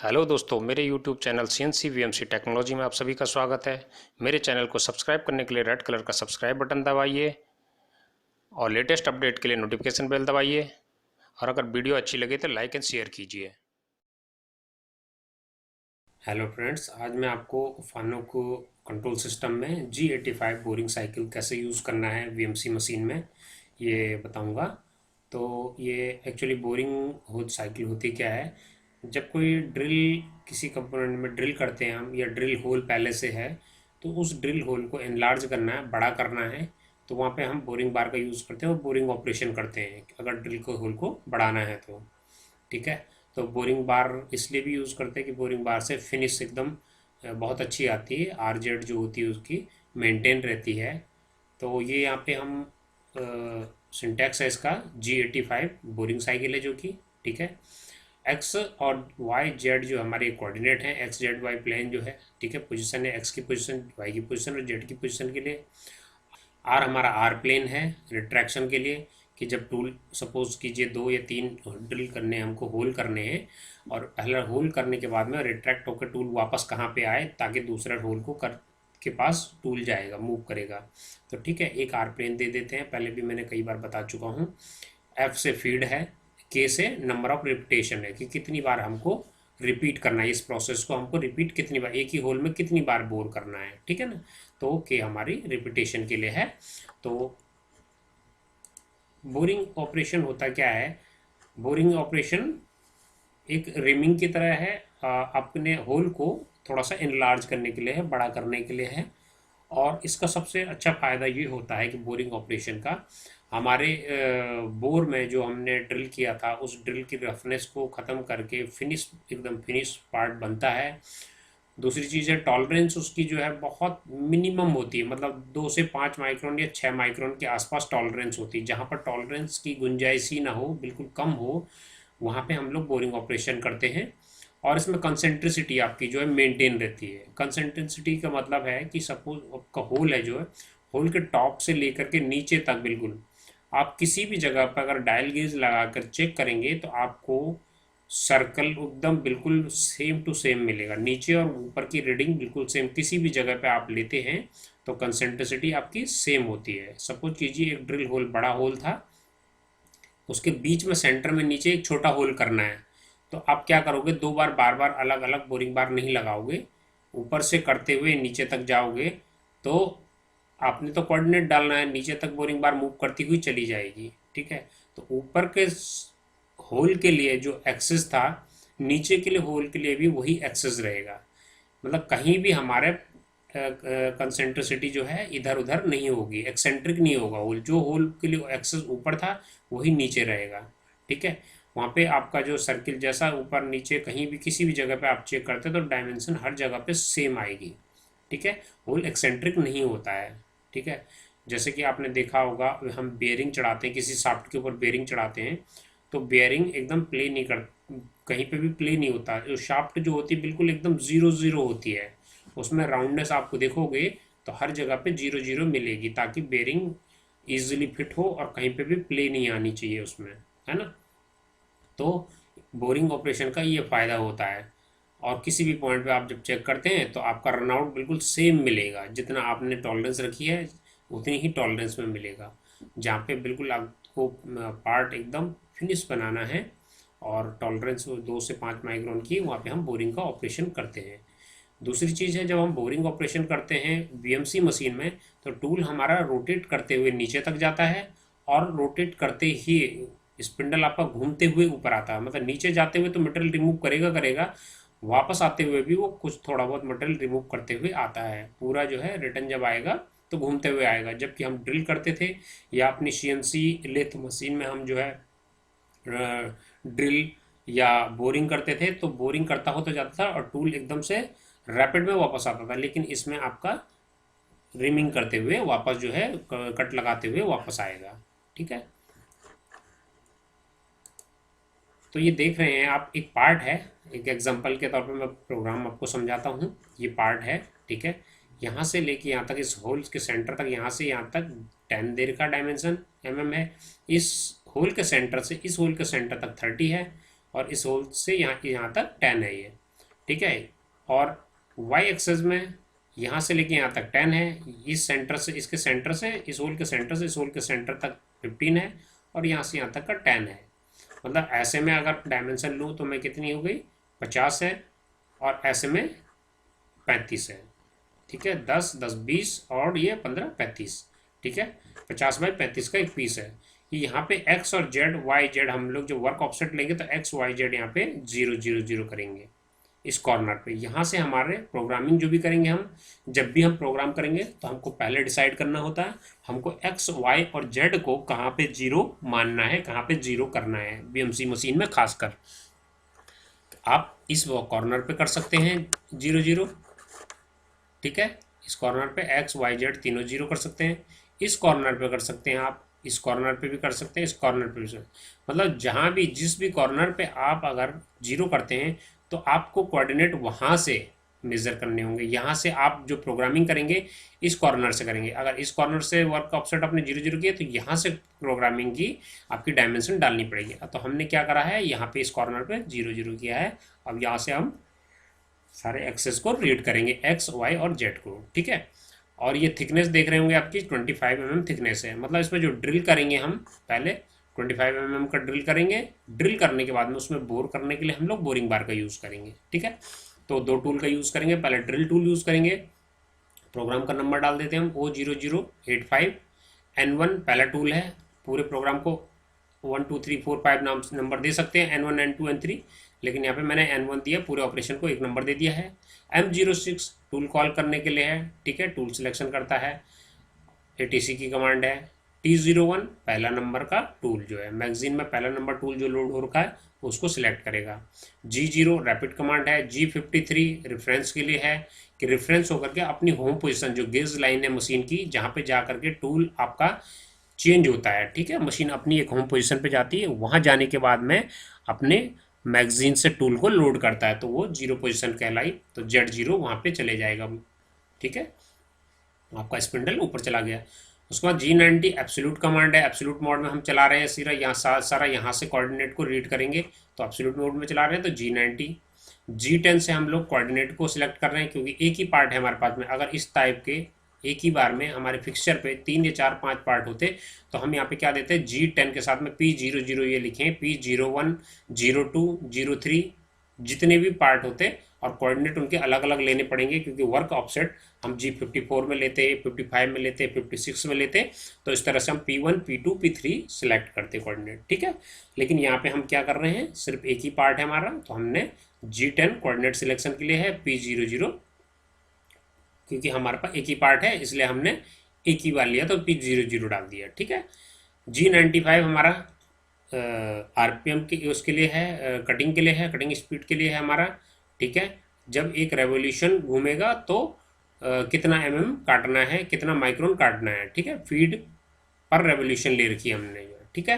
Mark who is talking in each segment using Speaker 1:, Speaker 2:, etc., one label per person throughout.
Speaker 1: Hello दोस्तों, मेरे YouTube channel CNC VMC technology में आप सभी का स्वागत है। मेरे चैनल को सब्सक्राइब करने के लिए रेड कलर का सब्सक्राइब बटन दबाइए और लेटेस्ट अपडेट के लिए नोटिफिकेशन बेल दबाइए। और अगर वीडियो अच्छी लगे तो लाइक एंड शेयर कीजिए। हेलो फ्रेंड्स, आज मैं आपको फानुक कंट्रोल सिस्टम में G85 बोरिंग साइकिल कैसे यूज़ करना है VMC मशीन में, ये बताऊंगा। तो ये एक्चुअली बोरिंग साइकिल होती क्या है, जब कोई ड्रिल किसी कंपोनेंट में ड्रिल करते हैं हम, या ड्रिल होल पहले से है तो उस ड्रिल होल को एनलार्ज करना है, बड़ा करना है, तो वहाँ पे हम बोरिंग बार का यूज़ करते हैं और बोरिंग ऑपरेशन करते हैं अगर ड्रिल को होल को बढ़ाना है तो। ठीक है, तो बोरिंग बार इसलिए भी यूज़ करते हैं कि बोरिंग बार से फिनिश एकदम बहुत अच्छी आती है, RZ जो होती है उसकी मेंटेन रहती है। तो ये यहाँ पे हम सिंटैक्स है इसका, G85 बोरिंग साइकिल है जो कि, ठीक है। एक्स और वाई जेड जो हमारे कोऑर्डिनेट हैं, एक्स जेड वाई प्लेन जो है, ठीक है, पोजीशन है एक्स की पोजीशन, वाई की पोजीशन और जेड की पोजीशन के लिए। आर हमारा आर प्लेन है रिट्रैक्शन के लिए, कि जब टूल सपोज कीजिए 2 या 3 ड्रिल करने हैं हमको, होल करने हैं, और पहला होल करने के बाद में रिट्रैक्ट होकर टूल वापस कहाँ पे आए ताकि दूसरा होल को कर के पास टूल जाएगा, मूव करेगा। तो ठीक है, एक आर प्लेन दे देते हैं, पहले भी मैंने कई बार बता चुका हूँ। एफ से फीड है, के से नंबर ऑफ रिपीटेशन है कि कितनी बार हमको रिपीट करना है, इस प्रोसेस को हमको रिपीट कितनी बार, एक ही होल में कितनी बार बोर करना है, ठीक है ना। तो के हमारी रिपीटेशन के लिए है। तो बोरिंग ऑपरेशन होता क्या है, बोरिंग ऑपरेशन एक रिमिंग की तरह है, अपने होल को थोड़ा सा इनलार्ज करने के लिए है, बड़ा करने के लिए है। और इसका सबसे अच्छा फ़ायदा ये होता है कि बोरिंग ऑपरेशन का हमारे बोर में जो हमने ड्रिल किया था उस ड्रिल की रफनेस को ख़त्म करके फिनिश, एकदम फिनिश पार्ट बनता है। दूसरी चीज़ है टॉलरेंस उसकी जो है बहुत मिनिमम होती है, मतलब 2 से 5 माइक्रोन या 6 माइक्रोन के आसपास टॉलरेंस होती है। जहाँ पर टॉलरेंस की गुंजाइश ही ना हो, बिल्कुल कम हो, वहाँ पे हम लोग बोरिंग ऑपरेशन करते हैं। और इसमें कंसेंट्रिसिटी आपकी जो है मेंटेन रहती है। कंसेंट्रिसिटी का मतलब है कि सपोज आपका होल है जो है, होल के टॉप से लेकर के नीचे तक बिल्कुल आप किसी भी जगह पर अगर डायल गेज लगा कर चेक करेंगे तो आपको सर्कल एकदम बिल्कुल सेम टू सेम मिलेगा, नीचे और ऊपर की रीडिंग बिल्कुल सेम, किसी भी जगह पे आप लेते हैं तो कंसेंट्रिसिटी आपकी सेम होती है। सपोज कीजिए एक ड्रिल होल बड़ा होल था, उसके बीच में सेंटर में नीचे एक छोटा होल करना है, तो आप क्या करोगे, 2 बार बार बार अलग अलग बोरिंग बार नहीं लगाओगे, ऊपर से करते हुए नीचे तक जाओगे। तो आपने तो कोऑर्डिनेट डालना है, नीचे तक बोरिंग बार मूव करती हुई चली जाएगी, ठीक है। तो ऊपर के होल के लिए जो एक्सेस था, नीचे के लिए होल के लिए भी वही एक्सेस रहेगा, मतलब कहीं भी हमारे कंसेंट्रिसिटी जो है इधर उधर नहीं होगी, एक्सेंट्रिक नहीं होगा होल, जो होल के लिए एक्सेस ऊपर था वही नीचे रहेगा, ठीक है। वहाँ पे आपका जो सर्किल जैसा ऊपर नीचे कहीं भी किसी भी जगह पे आप चेक करते हैं तो डायमेंशन हर जगह पे सेम आएगी, ठीक है। होल एक्सेंट्रिक नहीं होता है, ठीक है। जैसे कि आपने देखा होगा, हम बेयरिंग चढ़ाते हैं, किसी शाफ्ट के ऊपर बेयरिंग चढ़ाते हैं तो बेयरिंग एकदम प्ले नहीं कर, कहीं पे भी प्ले नहीं होता, जो शाफ्ट जो होती है बिल्कुल एकदम जीरो जीरो होती है, उसमें राउंडनेस आपको देखोगे तो हर जगह पे जीरो जीरो मिलेगी, ताकि बेयरिंग इजीली फिट हो और कहीं पे भी प्ले नहीं आनी चाहिए उसमें, है ना। तो बोरिंग ऑपरेशन का ये फ़ायदा होता है। और किसी भी पॉइंट पे आप जब चेक करते हैं तो आपका रनआउट बिल्कुल सेम मिलेगा, जितना आपने टॉलरेंस रखी है उतनी ही टॉलरेंस में मिलेगा। जहाँ पे बिल्कुल आपको पार्ट एकदम फिनिश बनाना है और टॉलरेंस 2 से 5 माइक्रोन की, वहाँ पे हम बोरिंग का ऑपरेशन करते हैं। दूसरी चीज़ है, जब हम बोरिंग ऑपरेशन करते हैं VMC मशीन में तो टूल हमारा रोटेट करते हुए नीचे तक जाता है, और रोटेट करते ही स्पिंडल आपका घूमते हुए ऊपर आता है, मतलब नीचे जाते हुए तो मटेरियल रिमूव करेगा करेगा, वापस आते हुए भी वो कुछ थोड़ा बहुत मटेरियल रिमूव करते हुए आता है। पूरा जो है रिटर्न जब आएगा तो घूमते हुए आएगा। जबकि हम ड्रिल करते थे या अपनी CNC लेथ मशीन में हम जो है ड्रिल या बोरिंग करते थे तो बोरिंग करता होता जाता था और टूल एकदम से रैपिड में वापस आता था, लेकिन इसमें आपका रिमिंग करते हुए वापस जो है कट लगाते हुए वापस आएगा, ठीक है। तो ये देख रहे हैं आप, एक पार्ट है, एक एग्जांपल के तौर पे मैं प्रोग्राम आपको समझाता हूँ। ये पार्ट है, ठीक है, यहाँ से लेके यहाँ तक, इस होल के सेंटर तक, यहाँ से यहाँ तक 10 देर का डायमेंशन है, इस होल के सेंटर से इस होल के सेंटर तक 30 है, और इस होल से यहाँ यहाँ तक 10 है ये। ठीक है। और वाई एक्सेस में यहाँ से लेके यहाँ तक 10 है, इस सेंटर से, इसके सेंटर से, इस होल के सेंटर से इस होल के सेंटर तक 15 है, और यहाँ से यहाँ तक का 10 है। मतलब ऐसे में अगर डायमेंशन लूँ तो मैं कितनी हो गई, 50 है, और ऐसे में 35 है। ठीक है, 10 10 20 और ये 15 35। ठीक है, 50 बाई 35 का एक पीस है। यहाँ पे एक्स और जेड वाई जेड हम लोग जो वर्क ऑफसेट लेंगे तो एक्स वाई जेड यहाँ पे 0 0 0 करेंगे इस कॉर्नर पे। यहाँ से हमारे प्रोग्रामिंग जो भी करेंगे हम, जब भी हम प्रोग्राम करेंगे तो हमको पहले डिसाइड करना होता है हमको एक्स वाई और जेड को कहाँ पे 0 मानना है, कहाँ पे 0 करना है, बीएमसी मशीन में खासकर। आप इस कॉर्नर पे कर सकते हैं 0 0। ठीक है, इस कॉर्नर पे एक्स वाई जेड तीनों 0 कर सकते हैं। इस कॉर्नर पे कर सकते हैं आप, इस कॉर्नर पे भी कर सकते हैं, इस कॉर्नर पे भी। मतलब जहाँ भी जिस भी कॉर्नर पे आप अगर 0 करते हैं तो आपको कोऑर्डिनेट वहाँ से मेज़र करने होंगे। यहाँ से आप जो प्रोग्रामिंग करेंगे इस कॉर्नर से करेंगे। अगर इस कॉर्नर से वर्क ऑफसेट आपने 0 0 किया तो यहाँ से प्रोग्रामिंग की आपकी डायमेंशन डालनी पड़ेगी। तो हमने क्या करा है, यहाँ पे इस कॉर्नर पे 0 0 किया है। अब यहाँ से हम सारे एक्सेस को रीड करेंगे, एक्स वाई और जेड को। ठीक है, और ये थिकनेस देख रहे होंगे आपकी 25 mm थिकनेस है। मतलब इसमें जो ड्रिल करेंगे हम पहले 25 mm का ड्रिल करेंगे। ड्रिल करने के बाद में उसमें बोर करने के लिए हम लोग बोरिंग बार का यूज़ करेंगे। ठीक है, तो दो टूल का यूज़ करेंगे। पहले ड्रिल टूल यूज़ करेंगे, प्रोग्राम का नंबर डाल देते हैं हम O0085। N1 पहला टूल है, पूरे प्रोग्राम को 1 2 3 4 5 नाम नंबर दे सकते हैं, N1 N2 N3, लेकिन यहाँ पे मैंने N1 दिया, पूरे ऑपरेशन को एक नंबर दे दिया है। M06 टूल कॉल करने के लिए है। ठीक है, टूल सिलेक्शन करता है, ATC की कमांड है। T01 पहला नंबर का टूल जो है, मैगजीन में पहला नंबर टूल जो लोड हो रखा है उसको सिलेक्ट करेगा। G0 रैपिड कमांड है। G53 रेफरेंस के लिए है कि रेफरेंस होकर के अपनी होम पोजीशन जो गेज लाइन है मशीन की, जहाँ पे जा करके टूल आपका चेंज होता है। ठीक है, मशीन अपनी एक होम पोजीशन पे जाती है, वहाँ जाने के बाद में अपने मैगजीन से टूल को लोड करता है, तो वो 0 पोजीशन कहलाई, तो Z0 वहाँ पे चले जाएगा। ठीक है, आपका स्पिंडल ऊपर चला गया। उसके बाद G90 एब्सोल्यूट कमांड है। एब्सोल्यूट मोड में हम चला रहे हैं, सीधा यहाँ सारा यहाँ से कोऑर्डिनेट को रीड करेंगे, तो एब्सोल्यूट मोड में चला रहे हैं तो G90। G10 से हम लोग कोऑर्डिनेट को सिलेक्ट कर रहे हैं, क्योंकि एक ही पार्ट है हमारे पास में। अगर इस टाइप के एक ही बार में हमारे फिक्सचर पे 3 या 4 5 पार्ट होते तो हम यहाँ पे क्या देते हैं, G10 के साथ में P00 ये लिखें, P01 02 03 जितने भी पार्ट होते, और कोऑर्डिनेट उनके अलग अलग लेने पड़ेंगे, क्योंकि वर्क ऑफसेट हम G54 में लेते, 55 में लेते, 56 में लेते, तो इस तरह से हम P1 P2 P3 सिलेक्ट करते कोऑर्डिनेट। ठीक है, लेकिन यहाँ पे हम क्या कर रहे हैं, सिर्फ एक ही पार्ट है हमारा, तो हमने G10 कोऑर्डिनेट सिलेक्शन के लिए है P00, क्योंकि हमारे पास एक ही पार्ट है इसलिए हमने एक ही बार लिया तो P00 डाल दिया। ठीक है, G95 हमारा RPM के उसके लिए है, कटिंग के लिए है, कटिंग स्पीड के लिए है हमारा। ठीक है, जब एक रेवोल्यूशन घूमेगा तो कितना mm काटना है, कितना माइक्रोन काटना है। ठीक है, फीड पर रेवोल्यूशन ले रखी है हमने। ठीक है,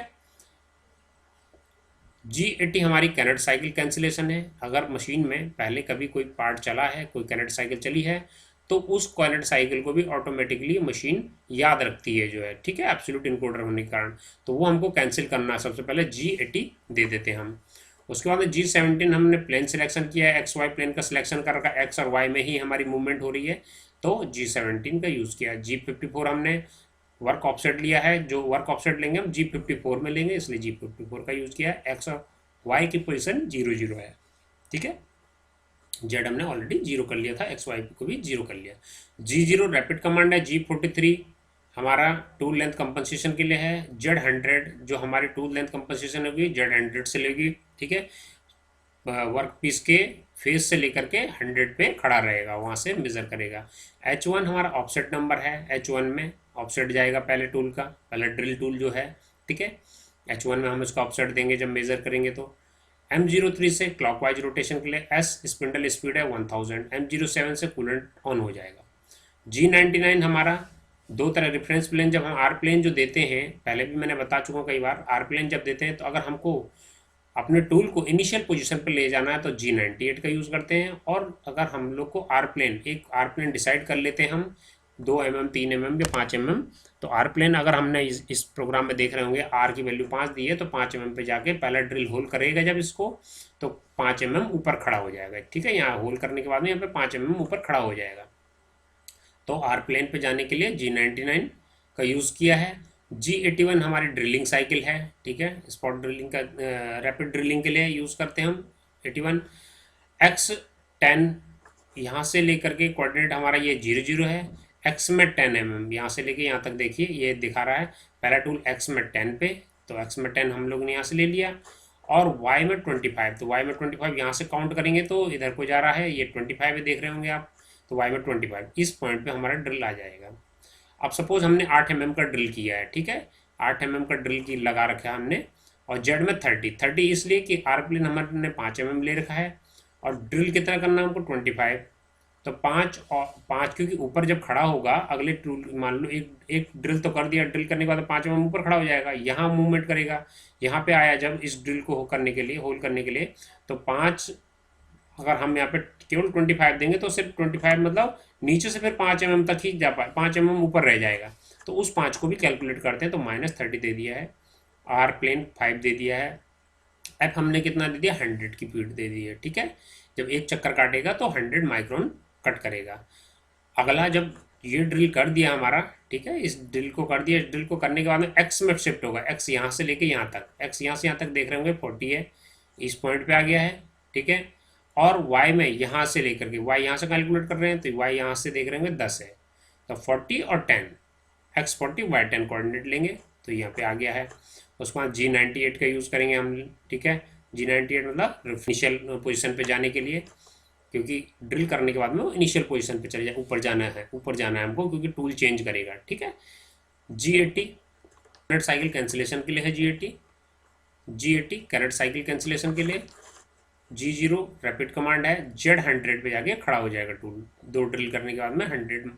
Speaker 1: G80 हमारी कैनेट साइकिल कैंसिलेशन है। अगर मशीन में पहले कभी कोई पार्ट चला है, कोई कैनेट साइकिल चली है, तो उस कैनेट साइकिल को भी ऑटोमेटिकली मशीन याद रखती है जो है। ठीक है, एब्सोल्यूट इनकोडर होने के कारण, तो वो हमको कैंसिल करना है। सबसे पहले G80 दे देते हैं हम। उसके बाद G17 हमने प्लेन सिलेक्शन किया है, XY प्लेन का सिलेक्शन कर रखा है, X और Y में ही हमारी मूवमेंट हो रही है, तो G17 का यूज़ किया है। G54 हमने वर्क ऑफसेट लिया है, जो वर्क ऑफसेट लेंगे हम G54 में लेंगे, इसलिए G54 का यूज़ किया है। X और Y की पोजीशन 0 0 है। ठीक है, Z हमने ऑलरेडी 0 कर लिया था, XY को भी 0 कर लिया। G0 रैपिड कमांड है। G43 हमारा टूल लेंथ कंपनसेशन के लिए है। Z100 जो हमारी टूल लेंथ कंपनसेशन होगी Z100 से लेगी। ठीक है, वर्क पीस के फेस से लेकर के 100 पे खड़ा रहेगा, वहाँ से मेज़र करेगा। H1 हमारा ऑफसेट नंबर है। H1 में ऑफसेट जाएगा पहले टूल का, पहले ड्रिल टूल जो है। ठीक है, H1 में हम इसका ऑफसेट देंगे जब मेज़र करेंगे तो। M03 से क्लॉकवाइज रोटेशन के लिए S स्पिंडल स्पीड है 1000। M07 से कूलेंट ऑन हो जाएगा। G99 हमारा दो तरह रेफरेंस प्लेन, जब हम आर प्लेन जो देते हैं, पहले भी मैंने बता चुका हूँ कई बार, आर प्लेन जब देते हैं तो अगर हमको अपने टूल को इनिशियल पोजीशन पर ले जाना है तो G98 का यूज़ करते हैं। और अगर हम लोग को आर प्लेन, एक आर प्लेन डिसाइड कर लेते हैं हम 2 mm, 3 mm या 5 mm। तो आर प्लेन अगर हमने इस प्रोग्राम में देख रहे होंगे आर की वैल्यू 5 दी है, तो 5 mm पे जाके पहला ड्रिल होल करेगा जब इसको, तो 5 mm ऊपर खड़ा हो जाएगा। ठीक है, यहाँ होल करने के बाद में यहाँ पे 5 mm ऊपर खड़ा हो जाएगा। तो आर प्लेन पे जाने के लिए G99 का यूज़ किया है। G81 हमारी ड्रिलिंग साइकिल है। ठीक है, स्पॉट ड्रिलिंग का रैपिड ड्रिलिंग के लिए यूज़ करते हैं हम 81। X10 यहाँ से लेकर के कोऑर्डिनेट हमारा ये 00 है। X में 10 mm यहाँ से लेके यहाँ तक देखिए ये दिखा रहा है। पहला टूल X में 10 पे, तो X में 10 हम लोग ने यहाँ से ले लिया। और Y में 25, तो Y में 25 यहाँ से काउंट करेंगे तो इधर को जा रहा है, ये 25 है, देख रहे होंगे आप। तो Y में 25 इस पॉइंट पे हमारा ड्रिल आ जाएगा। अब सपोज हमने 8 mm का ड्रिल किया है। ठीक है, 8 mm का ड्रिल की लगा रखा है हमने। और जेड में 30 इसलिए कि आर प्लेन हमने 5 mm ले रखा है और ड्रिल कितना करना है हमको 25। तो 5 और 5 क्योंकि ऊपर जब खड़ा होगा अगले टूल, मान लो एक एक ड्रिल तो कर दिया, ड्रिल करने के बाद 5 mm ऊपर खड़ा हो जाएगा, यहाँ मूवमेंट करेगा। यहाँ पे आया जब इस ड्रिल को करने के लिए, होल करने के लिए, तो 5 अगर हम यहाँ पे केवल 25 देंगे तो सिर्फ 25 मतलब नीचे से फिर 5 mm तक ही जा पाए, 5 mm ऊपर रह जाएगा। तो उस 5 को भी कैलकुलेट करते हैं। तो -30 दे दिया है, आर प्लेन 5 दे दिया है, एफ हमने कितना दे दिया 100 की फीट दे दी है। ठीक है, जब एक चक्कर काटेगा तो 100 माइक्रोन कट करेगा। अगला जब ये ड्रिल कर दिया हमारा, ठीक है, इस ड्रिल को कर दिया, इस ड्रिल को करने के बाद में एक्स में शिफ्ट होगा। एक्स यहाँ से लेके यहाँ तक, एक्स यहाँ से यहाँ तक देख रहे होंगे 40 है, इस पॉइंट पे आ गया है। ठीक है, और वाई में यहाँ से लेकर के, वाई यहाँ से कैलकुलेट कर रहे हैं तो वाई यहाँ से देख रहे होंगे 10 है। तो 40 और 10, एक्स 40 वाई 10 कोऑर्डिनेट लेंगे तो यहाँ पे आ गया है। उसके बाद G98 का यूज़ करेंगे हम। ठीक है, G98 मतलब इनिशियल पोजीशन पे जाने के लिए, क्योंकि ड्रिल करने के बाद में वो इनिशियल पोजीशन पे चले जाए, ऊपर जाना है हमको, क्योंकि टूल चेंज करेगा। ठीक है, G80 कैरेट साइकिल कैंसिलेशन के लिए है। G80 कैरेट साइकिल कैंसिलेशन के लिए। G0 रैपिड कमांड है। Z100 पे जाके खड़ा हो जाएगा टूल, 2 ड्रिल करने के बाद में 100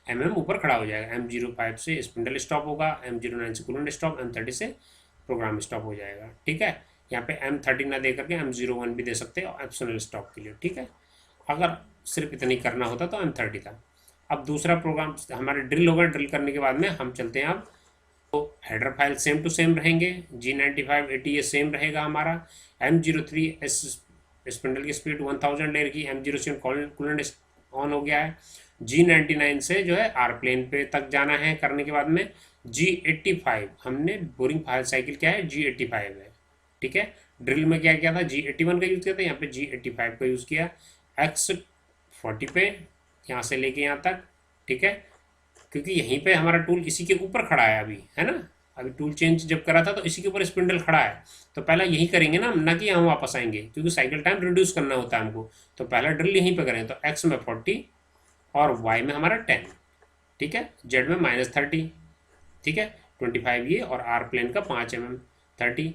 Speaker 1: mm ऊपर खड़ा हो जाएगा। M05 से स्पिंडल स्टॉप होगा, M09 से कूलेंट स्टॉप, M30 से प्रोग्राम स्टॉप हो जाएगा। ठीक है, यहाँ पे M30 ना दे करके M01 भी दे सकते हैं ऑप्शनल स्टॉप के लिए। ठीक है, अगर सिर्फ इतनी करना होता तो M30 था। अब दूसरा प्रोग्राम हमारे ड्रिल होगा, ड्रिल करने के बाद में हम चलते हैं अब, तो header file same to same रहेंगे। G95 80 ये सेम रहेगा हमारा। M03 स्पिंडल की स्पीड 1000 ले रखी, M07 कूलेंट ऑन हो गया है। G99 से जो है आर प्लेन पे तक जाना है। करने के बाद में G85 हमने बोरिंग फायर साइकिल क्या है G85 है। ठीक है, ड्रिल में क्या किया था G81 का यूज़ किया था, यहाँ पे G85 का यूज़ किया। X40 पे यहाँ से लेके यहाँ तक। ठीक है, क्योंकि यहीं पे हमारा टूल इसी के ऊपर खड़ा है अभी, है ना, अभी टूल चेंज जब करा था तो इसी के ऊपर स्पिंडल खड़ा है, तो पहला यही करेंगे ना कि हम वापस आएंगे, क्योंकि साइकिल टाइम रिड्यूस करना होता है हमको। तो पहला ड्रिल यहीं पे करें, तो एक्स में 40 और वाई में हमारा 10। ठीक है, जेड में -30। ठीक है, 25 ये, और आर प्लेन का 5 mm 30।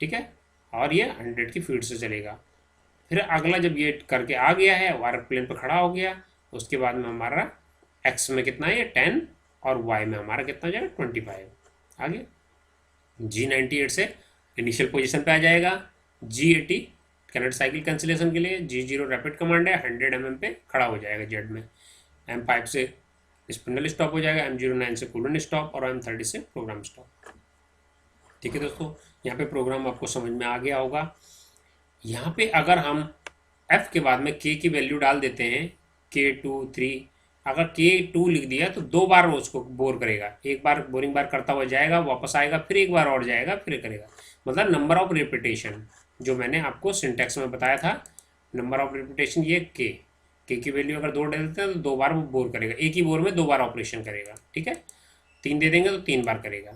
Speaker 1: ठीक है, और ये 100 की फीट से चलेगा। फिर अगला जब ये करके आ गया है, आर प्लेन पर खड़ा हो गया, उसके बाद में हमारा एक्स में कितना है 10 और वाई में हमारा कितना हो जाएगा 25। आगे G98 से इनिशियल पोजीशन पे आ जाएगा। G80 कैरेट साइकिल कैंसिलेशन के लिए। G0 रैपिड कमांड है, 100 mm पे खड़ा हो जाएगा जेड में। M5 से स्पिंडल स्टॉप हो जाएगा, M09 से कूलेंट स्टॉप और M30 से प्रोग्राम स्टॉप। ठीक है दोस्तों, यहाँ पे प्रोग्राम आपको समझ में आ गया होगा। यहाँ पे अगर हम F के बाद में K की वैल्यू डाल देते हैं, K2 3, अगर K2 लिख दिया तो 2 बार उसको बोर करेगा। एक बार बोरिंग बार करता हुआ जाएगा, वापस आएगा, फिर एक बार और जाएगा, फिर करेगा। मतलब नंबर ऑफ रिपीटेशन जो मैंने आपको सिंटैक्स में बताया था, नंबर ऑफ रिपीटेशन ये के की वैल्यू अगर 2 डाल देते हैं तो 2 बार वो बोर करेगा, एक ही बोर में 2 बार ऑपरेशन करेगा। ठीक है, 3 दे देंगे तो 3 बार करेगा।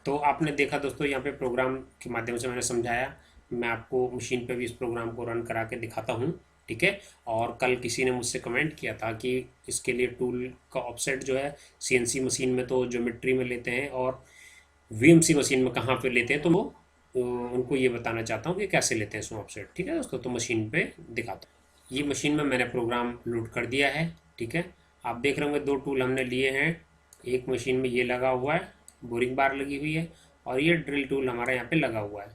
Speaker 1: तो आपने देखा दोस्तों, यहाँ पे प्रोग्राम के माध्यम से मैंने समझाया। मैं आपको मशीन पे भी इस प्रोग्राम को रन करा के दिखाता हूँ। ठीक है, और कल किसी ने मुझसे कमेंट किया था कि इसके लिए टूल का ऑफसेट जो है CNC मशीन में तो ज्योमेट्री में लेते हैं और VMC मशीन में कहाँ पे लेते हैं, तो वो उनको ये बताना चाहता हूँ कि कैसे लेते हैं इसमें ऑफसेट। ठीक है दोस्तों, तो मशीन पे दिखाता हूँ। ये मशीन में मैंने प्रोग्राम लोड कर दिया है। ठीक है, आप देख रहे होंगे 2 टूल हमने लिए हैं। एक मशीन में ये लगा हुआ है, बोरिंग बार लगी हुई है, और ये ड्रिल टूल हमारा यहाँ पे लगा हुआ है।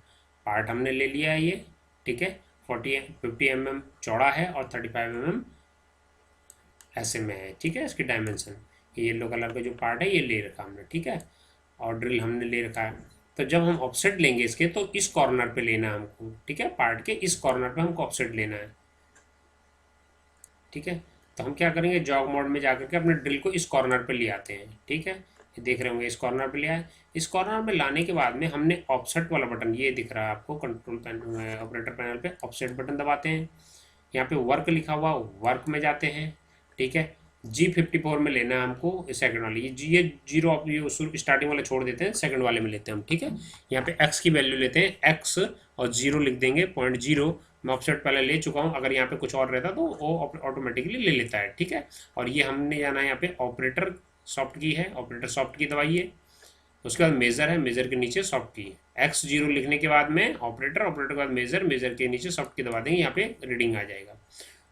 Speaker 1: पार्ट हमने ले लिया है ये। ठीक है, 50 mm चौड़ा है और 35 mm ऐसे में है, ठीक है। इसकी डायमेंशन ये येलो कलर का जो पार्ट है ये ले रखा हमने, ठीक है, और ड्रिल हमने ले रखा है। तो जब हम ऑफसेट लेंगे इसके तो इस कॉर्नर पे लेना है हमको, ठीक है, पार्ट के इस कॉर्नर पे हमको ऑफसेट लेना है, ठीक है। तो हम क्या करेंगे, जॉग मोड में जाकर के अपने ड्रिल को इस कॉर्नर पे ले आते हैं, ठीक है, ये देख रहे होंगे इस कॉर्नर पे ले आए। इस कॉर्नर में लाने के बाद में हमने ऑफसेट वाला बटन ये दिख रहा है आपको कंट्रोल पैनल ऑपरेटर पैनल पे, ऑफसेट बटन दबाते हैं, यहाँ पे वर्क लिखा हुआ वर्क में जाते हैं, ठीक है। G54 में लेना है हमको सेकंड वाली, ये जीरो ये स्टार्टिंग वाले छोड़ देते हैं, सेकंड वाले में लेते हैं हम, ठीक है। यहाँ पे x की वैल्यू लेते हैं, x और 0 लिख देंगे, 0.0 मैं ऑफसेट पहले ले चुका हूँ, अगर यहाँ पे कुछ और रहता तो वो ऑटोमेटिकली ले लेता है, ठीक है। और ये हमने जाना है यहाँ पे ऑपरेटर सॉफ्ट की है, ऑपरेटर सॉफ्ट की दबाइए, उसके बाद मेज़र है, मेज़र के नीचे सॉफ्ट की, x0 लिखने के बाद में ऑपरेटर, ऑपरेटर के बाद मेज़र, मेज़र के नीचे सॉफ्ट की दबा देंगे, यहाँ पे रीडिंग आ जाएगा।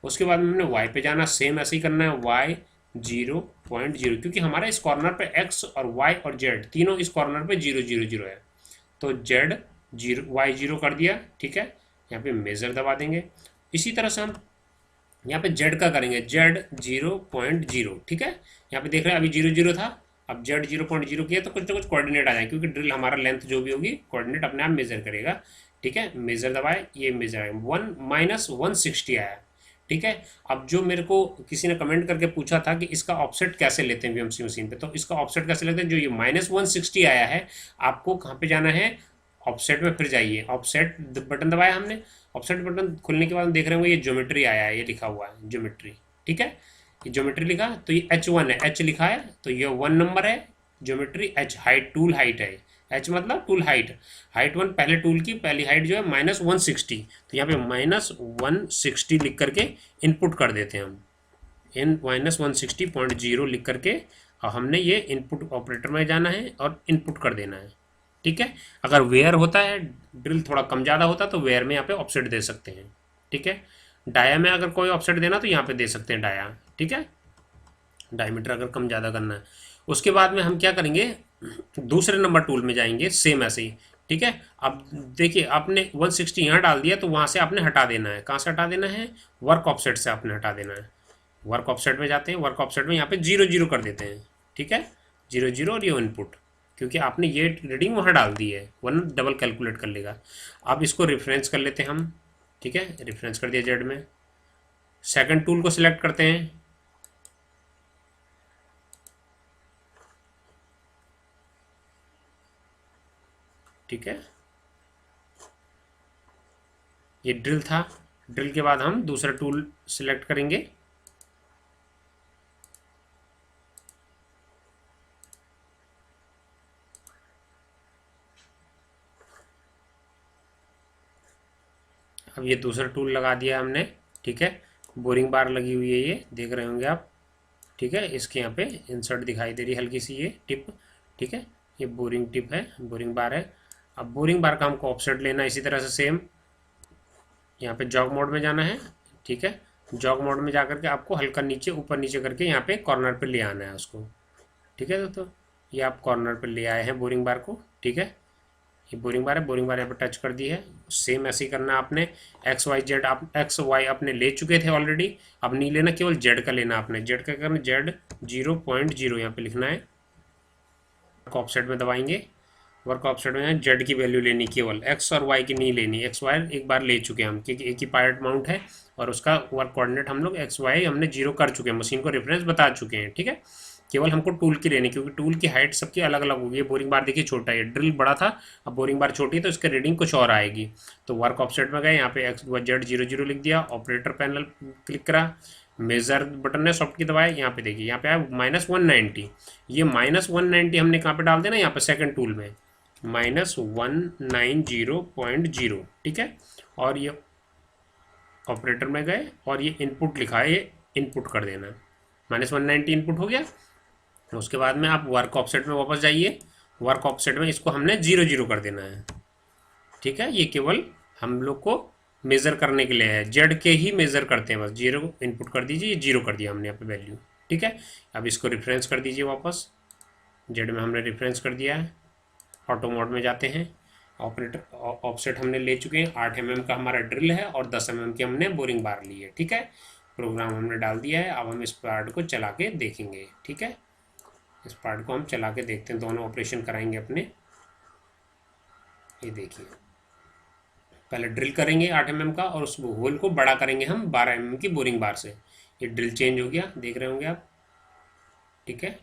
Speaker 1: उसके बाद में हमने y पे जाना, सेम ऐसे ही करना है, y 0.0, क्योंकि हमारा इस कॉर्नर पे x और y और z तीनों इस कॉर्नर पे 0 0 0 है, तो z 0 y 0 कर दिया, ठीक है। यहाँ पे मेज़र दबा देंगे। इसी तरह से हम यहाँ पे z का करेंगे, z 0.0, ठीक है। यहाँ पे देख रहे हैं अभी 0 0 था, अब z 0.0 किया तो कुछ ना कुछ कोऑर्डिनेट आ जाए, क्योंकि ड्रिल हमारा लेंथ जो भी होगी कोऑर्डिनेट अपने आप मेजर करेगा, ठीक है। मेजर दबाए, ये मेजर आया 1 - 160 आया, ठीक है। अब जो मेरे को किसी ने कमेंट करके पूछा था कि इसका ऑफसेट कैसे लेते हैं वीएमसी मशीन पे, तो इसका ऑफसेट कैसे लेते हैं, जो ये -160 आया है आपको कहाँ पे जाना है, ऑफसेट में फिर जाइए, ऑफसेट बटन दबाया हमने, ऑफसेट बटन खुलने के बाद देख रहे होंगे ये ज्योमेट्री आया है, ये लिखा हुआ है ज्योमेट्री, ठीक है। ये ज्योमेट्री लिखा तो ये H1 है, H लिखा है तो ये 1 नंबर है, geometry H, height tool height है, H मतलब टूल हाइट, हाइट 1 पहले टूल की पहली हाइट जो है -160, तो यहाँ पे -160 लिख करके इनपुट कर देते हैं हम, इन -160.0 लिख करके, और हमने ये इनपुट ऑपरेटर में जाना है और इनपुट कर देना है, ठीक है। अगर वेयर होता है, ड्रिल थोड़ा कम ज़्यादा होता तो वेयर में यहाँ पे ऑफसेट दे सकते हैं, ठीक है। डाया में अगर कोई ऑफसेट देना तो यहाँ पे दे सकते हैं डाया, ठीक है, डायमीटर अगर कम ज़्यादा करना है। उसके बाद में हम क्या करेंगे, दूसरे नंबर टूल में जाएंगे, सेम ऐसे ही, ठीक है। अब देखिए आपने 160 यहाँ डाल दिया तो वहाँ से आपने हटा देना है, कहाँ से हटा देना है, वर्क ऑफसेट से आपने हटा देना है। वर्क ऑफसेट में जाते हैं, वर्क ऑफसेट में यहाँ पे 0 0 कर देते हैं, ठीक है, 0 0 और ये इनपुट, क्योंकि आपने ये रीडिंग वहाँ डाल दी है, वरना डबल कैलकुलेट कर लेगा। अब इसको रेफरेंस कर लेते हैं हम, ठीक है, रेफरेंस कर दिया जेड में। सेकंड टूल को सिलेक्ट करते हैं, ठीक है, ये ड्रिल था, ड्रिल के बाद हम दूसरा टूल सिलेक्ट करेंगे, अब ये दूसरा टूल लगा दिया हमने, ठीक है। बोरिंग बार लगी हुई है, ये देख रहे होंगे आप, ठीक है। इसके यहाँ पे इंसर्ट दिखाई दे रही है हल्की सी ये टिप, ठीक है, ये बोरिंग टिप है, बोरिंग बार है। अब बोरिंग बार का हमको ऑफसेट लेना है, इसी तरह से सेम यहाँ पे जॉग मोड में जाना है, ठीक है। जॉग मोड में जाकर के आपको हल्का नीचे ऊपर नीचे करके यहाँ पे कॉर्नर पे ले आना है उसको, ठीक है। तो ये आप कॉर्नर पे ले आए हैं बोरिंग बार को, ठीक है। ये बोरिंग बार है, बोरिंग बार यहाँ पे टच कर दी है, सेम ऐसे ही करना है आपने। XYZ आप XY अपने ले चुके थे ऑलरेडी, अब नहीं लेना, केवल Z का लेना आपने, Z का करना, Z 0.0 यहाँ पे लिखना है, वर्क ऑफसेट में दबाएंगे, वर्क ऑफसेट में Z की वैल्यू लेनी, केवल X और Y की नहीं लेनी, XY एक बार ले चुके हैं हम, क्योंकि एक ही पार्ट माउंट है और उसका वर्क कोऑर्डिनेट हम लोग XY हमने 0 कर चुके हैं, मशीन को रेफरेंस बता चुके हैं, ठीक है। केवल हमको टूल की लेनी, क्योंकि टूल की हाइट सबकी अलग अलग होगी। बोरिंग बार देखिए छोटा है, ड्रिल बड़ा था, अब बोरिंग बार छोटी है तो इसका रीडिंग कुछ और आएगी। तो वर्क ऑफसेट में गए, यहाँ पे XZ 0 0 लिख दिया, ऑपरेटर पैनल क्लिक करा, मेजर बटन है सॉफ्ट की दबाए, यहाँ पे देखिए यहाँ पे आया -190, ये -190 हमने कहाँ पे डाल देना, यहाँ पे सेकंड टूल में -190.0, ठीक है। और ये ऑपरेटर में गए और ये इनपुट लिखा है, ये इनपुट कर देना, -190 इनपुट हो गया। उसके बाद में आप वर्क ऑफसेट में वापस जाइए, वर्क ऑफसेट में इसको हमने 0 0 कर देना है, ठीक है। ये केवल हम लोग को मेज़र करने के लिए है, जेड के ही मेज़र करते हैं बस, 0 इनपुट कर दीजिए, ये 0 कर दिया हमने यहाँ पे वैल्यू, ठीक है। अब इसको रेफरेंस कर दीजिए वापस, जेड में हमने रेफरेंस कर दिया है, ऑटो मोड में जाते हैं, ऑपरेटर ऑफसेट हमने ले चुके हैं, 8 mm का हमारा ड्रिल है और 10 mm की हमने बोरिंग बार ली है, ठीक है। प्रोग्राम हमने डाल दिया है। अब हम इस पार्ट को चला के देखेंगे, ठीक है। इस पार्ट को हम चला के देखते हैं, दोनों ऑपरेशन कराएंगे अपने। ये देखिए, पहले ड्रिल करेंगे 8 mm का और उस होल को बड़ा करेंगे हम 12 mm की बोरिंग बार से। ये ड्रिल चेंज हो गया, देख रहे होंगे आप, ठीक है।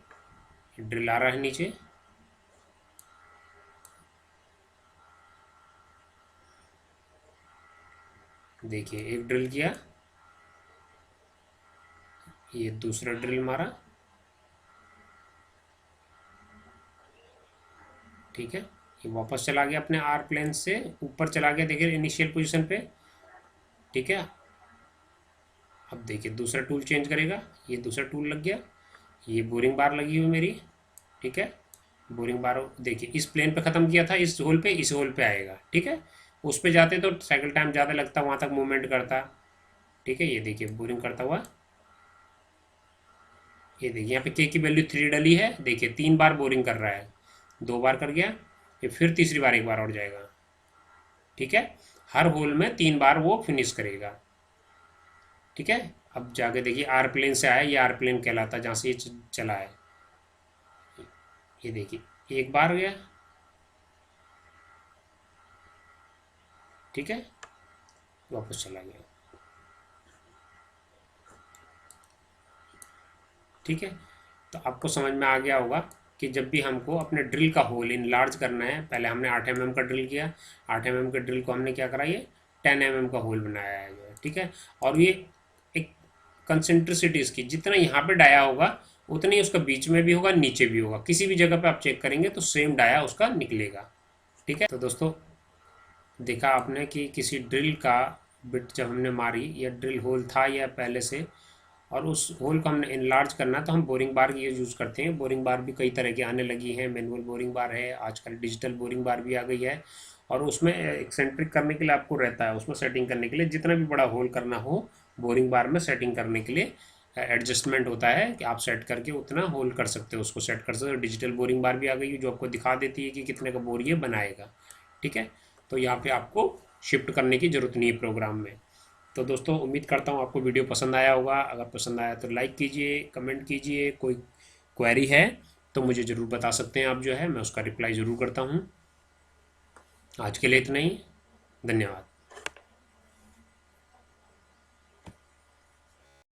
Speaker 1: ड्रिल आ रहा है नीचे, देखिए एक ड्रिल किया, ये दूसरा ड्रिल मारा, ठीक है। ये वापस चला गया अपने आर प्लेन से ऊपर चला गया, देखिए इनिशियल पोजीशन पे, ठीक है। अब देखिए दूसरा टूल चेंज करेगा, ये दूसरा टूल लग गया, ये बोरिंग बार लगी हुई मेरी, ठीक है। बोरिंग बार देखिए इस प्लेन पे ख़त्म किया था, इस होल पे, इस होल पे आएगा, ठीक है। उस पे जाते तो साइकिल टाइम ज़्यादा लगता, वहाँ तक मूवमेंट करता, ठीक है। ये देखिए बोरिंग करता हुआ, ये देखिए यहाँ पे के की वैल्यू 3 डली है, देखिए 3 बार बोरिंग कर रहा है, 2 बार कर गया, ये फिर तीसरी बार 1 बार और जाएगा, ठीक है। हर होल में 3 बार वो फिनिश करेगा, ठीक है। अब जाके देखिए आर प्लेन से आया, ये आर प्लेन कहलाता है जहाँ से ये चला है। ये देखिए 1 बार गया, ठीक है, वापस चला गया, ठीक है। तो आपको समझ में आ गया होगा कि जब भी हमको अपने ड्रिल का होल इनलार्ज करना है, पहले हमने 8 mm का ड्रिल किया, 8 mm के ड्रिल को हमने क्या करा, ये 10 mm का होल बनाया है, ठीक है। और ये एक कंसेंट्रिसिटी इसकी, जितना यहाँ पे डाया होगा उतना ही उसका बीच में भी होगा, नीचे भी होगा, किसी भी जगह पे आप चेक करेंगे तो सेम डाया उसका निकलेगा, ठीक है। तो दोस्तों देखा आपने कि किसी ड्रिल का बिट जब हमने मारी, या ड्रिल होल था या पहले से, और उस होल को हमने इनलार्ज करना तो हम बोरिंग बार की यूज़ करते हैं। बोरिंग बार भी कई तरह की आने लगी हैं, मैनुअल बोरिंग बार है, आजकल डिजिटल बोरिंग बार भी आ गई है, और उसमें एक्सेंट्रिक करने के लिए आपको रहता है, उसमें सेटिंग करने के लिए जितना भी बड़ा होल करना हो बोरिंग बार में सेटिंग करने के लिए एडजस्टमेंट होता है कि आप सेट करके उतना होल कर सकते हो, उसको सेट कर सकते हो। डिजिटल बोरिंग बार भी आ गई है जो आपको दिखा देती है कि कितने का बोर ये बनाएगा, ठीक है। तो यहाँ पे आपको शिफ्ट करने की ज़रूरत नहीं है प्रोग्राम में। तो दोस्तों उम्मीद करता हूँ आपको वीडियो पसंद आया होगा। अगर पसंद आया तो लाइक कीजिए, कमेंट कीजिए, कोई क्वेरी है तो मुझे ज़रूर बता सकते हैं आप, जो है मैं उसका रिप्लाई ज़रूर करता हूँ। आज के लिए इतना ही, धन्यवाद।